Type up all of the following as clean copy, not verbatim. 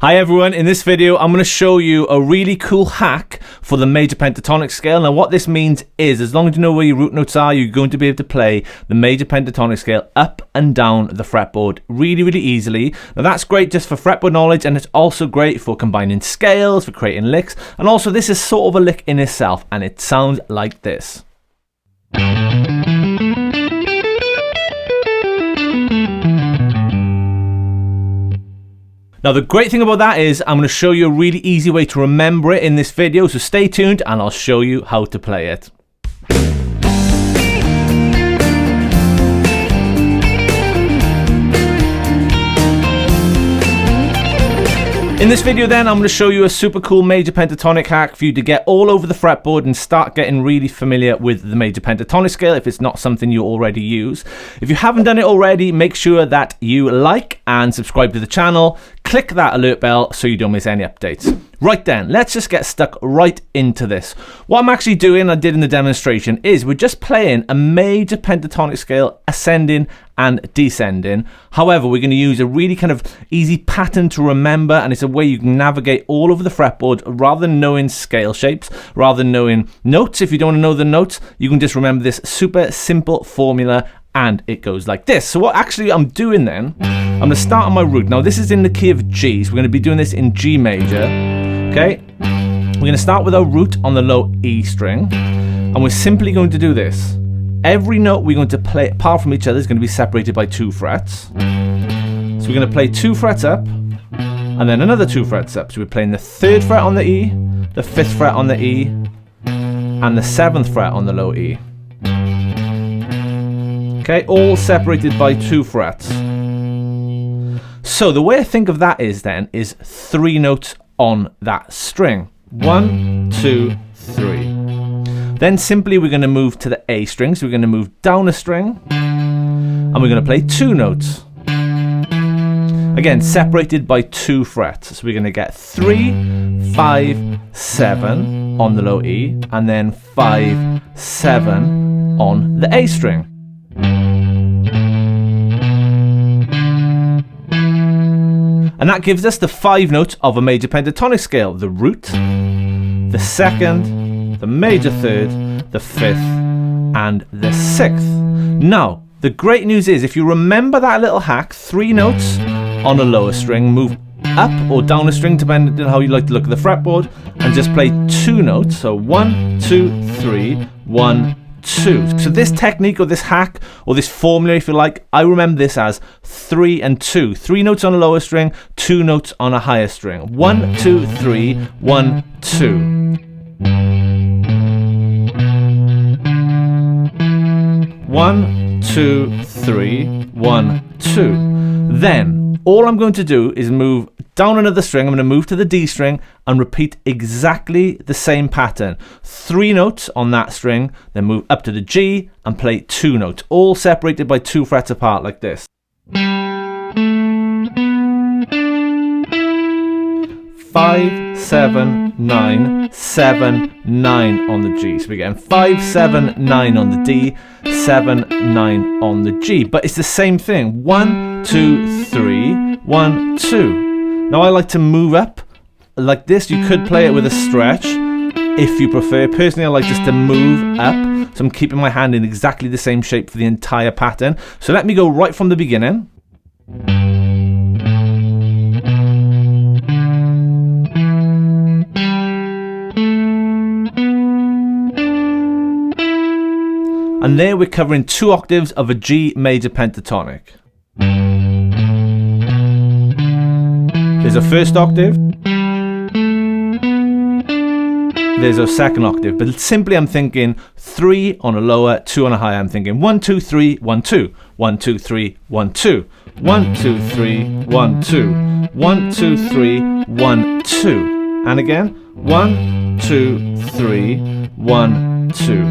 Hi everyone, in this video I'm going to show you a really cool hack for the Major Pentatonic Scale. Now what this means is, as long as you know where your root notes are, you're going to be able to play the Major Pentatonic Scale up and down the fretboard really easily. Now that's great just for fretboard knowledge, and it's also great for combining scales, for creating licks, and also this is sort of a lick in itself, and it sounds like this. Now the great thing about that is I'm going to show you a really easy way to remember it in this video, so stay tuned and I'll show you how to play it. In this video then, I'm going to show you a super cool Major Pentatonic hack for you to get all over the fretboard and start getting really familiar with the Major Pentatonic Scale if it's not something you already use. If you haven't done it already, make sure that you like and subscribe to the channel. Click that alert bell so you don't miss any updates. Right then, let's just get stuck right into this. What I'm actually doing, I did in the demonstration, is we're just playing a Major Pentatonic Scale ascending and descending. However, we're going to use a really kind of easy pattern to remember, and it's a way you can navigate all over the fretboard rather than knowing scale shapes, rather than knowing notes. If you don't want to know the notes, you can just remember this super simple formula, and it goes like this. So what actually I'm doing then, I'm going to start on my root. Now this is in the key of G, so we're going to be doing this in G major. Okay, we're going to start with our root on the low E string, and we're simply going to do this. Every note we're going to play apart from each other is going to be separated by 2 frets. So we're going to play 2 frets up, and then another 2 frets up. So we're playing the 3rd fret on the E, the 5th fret on the E, and the 7th fret on the low E. Okay, all separated by 2 frets. So the way I think of that is then, is 3 notes on that string. 1, 2, 3. Then simply we're going to move to the A string, so we're going to move down a string, and we're going to play 2 notes. Again, separated by 2 frets. So we're going to get 3, 5, 7 on the low E, and then 5, 7 on the A string. And that gives us the 5 notes of a Major Pentatonic Scale: the root, the 2nd, the major 3rd, the 5th, and the 6th. Now, the great news is, if you remember that little hack, 3 notes on a lower string, move up or down a string depending on how you like to look at the fretboard, and just play 2 notes. So 1, 2, 3, 1, 2. So this technique, or this hack, or this formula if you like, I remember this as 3 and 2. 3 notes on a lower string, 2 notes on a higher string. 1, 2, 3, 1, 2. 1, 2, 3, 1, 2. Then all I'm going to do is move down another string. I'm going to move to the D string and repeat exactly the same pattern. 3 notes on that string, then move up to the G and play 2 notes, all separated by 2 frets apart like this. 5, 7, 9, 7, 9 on the G. So we're getting 5, 7, 9 on the D, 7, 9 on the G. But it's the same thing. 1, 2, 3, 1, 2. Now I like to move up like this. You could play it with a stretch if you prefer. Personally, I like just to move up. So I'm keeping my hand in exactly the same shape for the entire pattern. So let me go right from the beginning. And there we're covering 2 octaves of a G major pentatonic. There's a 1st octave. There's a 2nd octave. But simply I'm thinking 3 on a lower, 2 on a higher. I'm thinking 1, 2, 3, 1, 2. 1, 2, 3, 1, 2. 1, 2, 3, 1, 2. 1, 2, 3, 1, 2. And again, 1, 2, 3, 1, 2.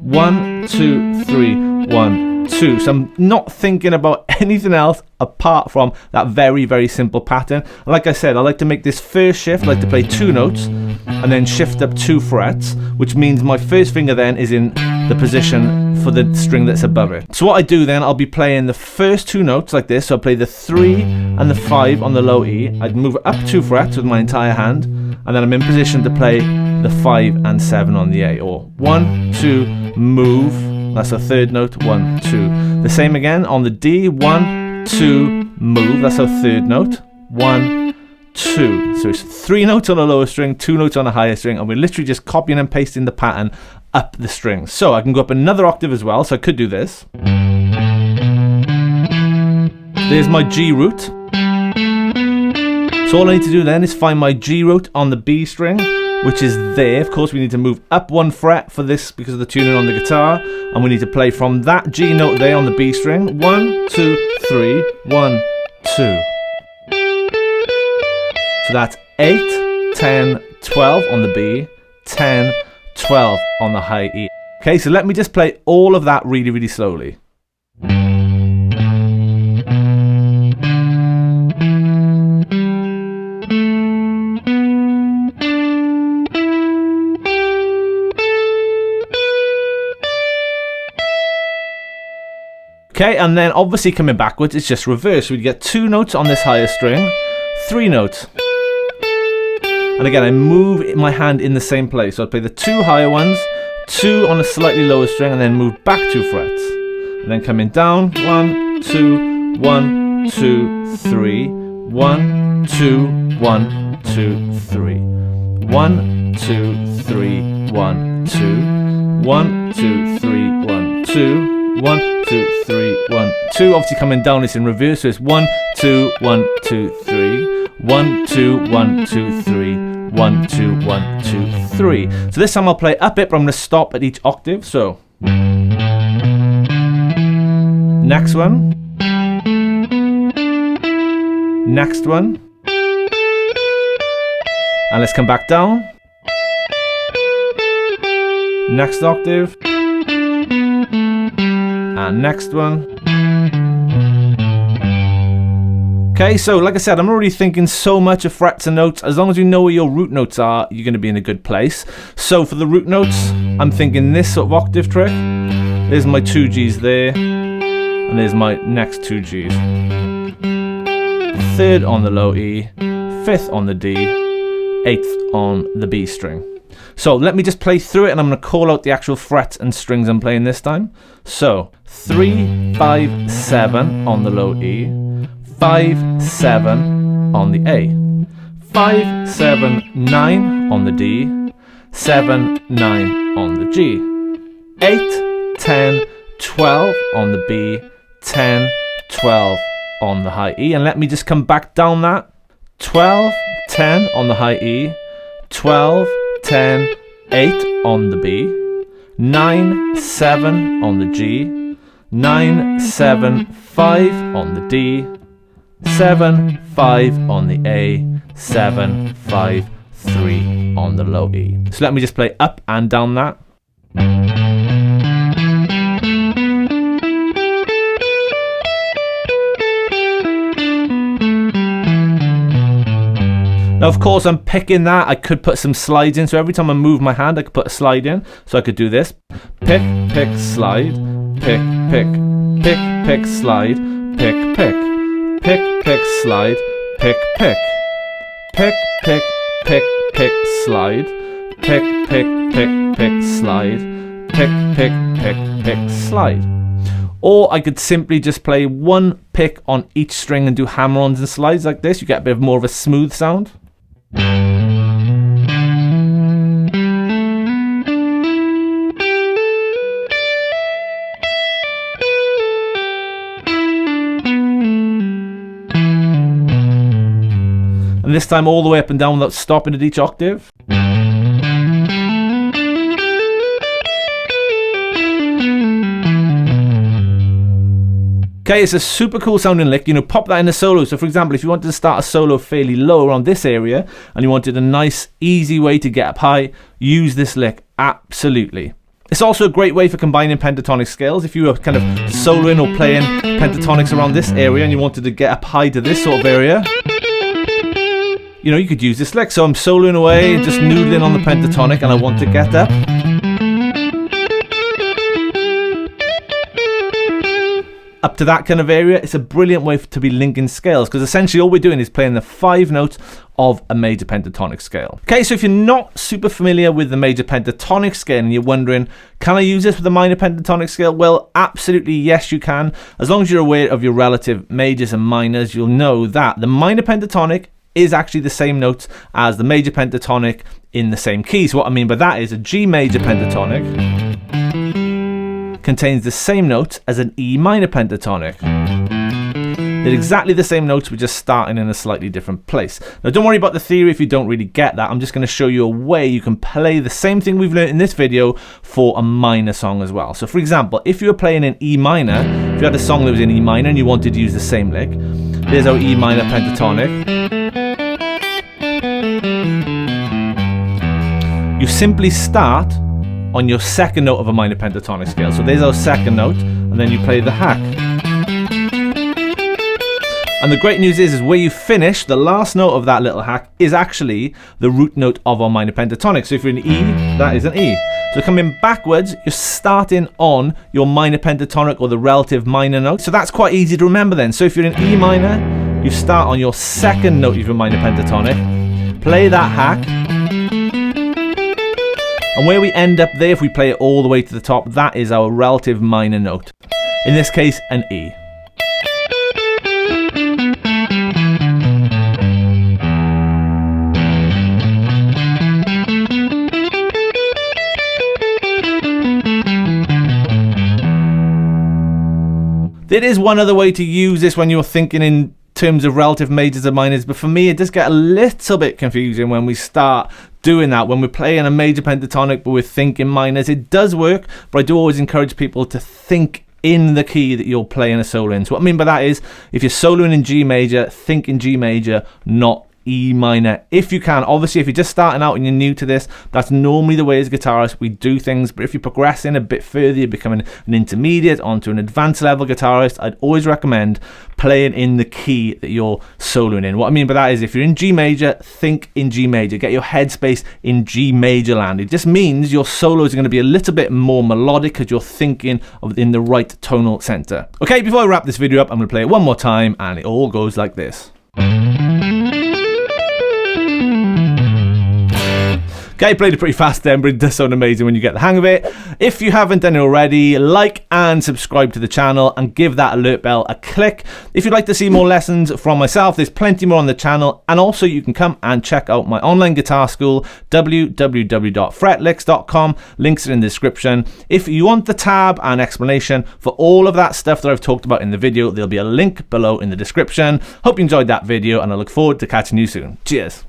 1, 2, 3, 1, 2. So I'm not thinking about anything else apart from that very simple pattern. And like I said, I like to make this first shift, I like to play 2 notes and then shift up 2 frets, which means my first finger then is in the position for the string that's above it. So what I do then, I'll be playing the first two notes like this. So I'll play the 3 and the 5 on the low E. I'd move it up 2 frets with my entire hand, and then I'm in position to play the 5 and 7 on the A, or 1, 2, move. That's a third note, 1, 2. The same again on the D, 1, 2, move. That's our third note, 1, 2. So it's 3 notes on a lower string, 2 notes on a higher string, and we're literally just copying and pasting the pattern up the string. So I can go up another octave as well, so I could do this. There's my G root. So all I need to do then is find my G root on the B string, which is there. Of course, we need to move up 1 fret for this because of the tuning on the guitar, and we need to play from that G note there on the B string. 1, 2, 3, 1, 2. So that's 8, 10, 12 on the B, 10, 12 on the high E. Okay, so let me just play all of that really, really slowly. Okay, and then obviously coming backwards, it's just reverse. So we get 2 notes on this higher string, 3 notes. And again, I move my hand in the same place. So I play the 2 higher ones, 2 on a slightly lower string, and then move back 2 frets. And then coming down, 1, 2, 1, 2, 3, 1, 2, 1, 2, 3. 1, 2, 3, 1, 2. 1, 2, 3, 1, 2. 1, 2, 3, 1, 2. Obviously coming down it's in reverse, so it's 1, 2, 1, 2, 3. 1, 2, 1, 2, 3. 1, 2, 1, 2, 3. So this time I'll play up it, but I'm going to stop at each octave. So next one. Next one. And let's come back down. Next octave. And next one. Okay, so like I said, I'm already thinking so much of frets and notes. As long as you know where your root notes are, you're going to be in a good place. So for the root notes, I'm thinking this sort of octave trick. There's my 2 Gs there, and there's my next 2 Gs. 3rd on the low E, 5th on the D, 8th on the B string. So let me just play through it, and I'm going to call out the actual frets and strings I'm playing this time. So 3, 5, 7 on the low E, 5, 7 on the A, 5, 7, 9 on the D, 7, 9 on the G, 8, 10, 12 on the B, 10, 12 on the high E. And let me just come back down that. 12, 10 on the high E, 12, 10, 8 on the B, 9, 7 on the G, 9, 7, 5 on the D, 7, 5 on the A, 7, 5, 3 on the low E. So let me just play up and down that. Now, of course, I'm picking that. I could put some slides in. So every time I move my hand, I could put a slide in. So I could do this. Pick, pick, slide. Pick, pick, pick, pick, slide. Pick, pick. Pick, pick, slide. Pick, pick. Pick, pick, pick, pick, slide. Pick, pick, pick, pick, slide. Pick, pick, pick, pick, slide. Or I could simply just play 1 pick on each string and do hammer-ons and slides like this. You get a bit more of a smooth sound. And this time all the way up and down without stopping at each octave. Okay, it's a super cool sounding lick. You know, pop that in a solo. So for example, if you wanted to start a solo fairly low around this area and you wanted a nice, easy way to get up high, use this lick. Absolutely. It's also a great way for combining pentatonic scales. If you were kind of soloing or playing pentatonics around this area and you wanted to get up high to this sort of area, you know, you could use this lick. So I'm soloing away, just noodling on the pentatonic, and I want to get up. up to that kind of area, it's a brilliant way to be linking scales, because essentially all we're doing is playing the 5 notes of a major pentatonic scale. Okay, so if you're not super familiar with the major pentatonic scale and you're wondering, can I use this with the minor pentatonic scale? Well, absolutely yes, you can. As long as you're aware of your relative majors and minors, you'll know that the minor pentatonic is actually the same notes as the major pentatonic in the same key. So what I mean by that is a G major pentatonic contains the same notes as an E minor pentatonic. They're exactly the same notes, we're just starting in a slightly different place. Now don't worry about the theory if you don't really get that. I'm just going to show you a way you can play the same thing we've learned in this video for a minor song as well. So for example, if you were playing in E minor, if you had a song that was in E minor and you wanted to use the same lick, there's our E minor pentatonic. You simply start on your second note of a minor pentatonic scale. So there's our second note, and then you play the hack. And the great news is where you finish, the last note of that little hack is actually the root note of our minor pentatonic. So if you're in E, that is an E. So coming backwards, you're starting on your minor pentatonic or the relative minor note. So that's quite easy to remember then. So if you're in E minor, you start on your second note of your minor pentatonic, play that hack, and where we end up there, if we play it all the way to the top, that is our relative minor note. In this case, an E. There is one other way to use this when you're thinking in terms of relative majors and minors, but for me it does get a little bit confusing when we start doing that. When we're playing a major pentatonic but we're thinking minors, it does work, but I do always encourage people to think in the key that you're playing a solo in. So what I mean by that is, if you're soloing in G major, think in G major, not E minor, if you can. Obviously, if you're just starting out and you're new to this, that's normally the way as guitarists we do things. But if you're progressing a bit further, you're becoming an intermediate onto an advanced level guitarist, I'd always recommend playing in the key that you're soloing in. What I mean by that is, if you're in G major, think in G major. Get your headspace in G major land. It just means your solos are going to be a little bit more melodic because you're thinking in the right tonal center. Okay, before I wrap this video up, I'm going to play it one more time, and it all goes like this. Okay, played it pretty fast then, but it does sound amazing when you get the hang of it. If you haven't done it already, like and subscribe to the channel and give that alert bell a click. If you'd like to see more lessons from myself, there's plenty more on the channel, and also you can come and check out my online guitar school, www.fretlix.com. Links are in the description. If you want the tab and explanation for all of that stuff that I've talked about in the video, there'll be a link below in the description. Hope you enjoyed that video, and I look forward to catching you soon. Cheers.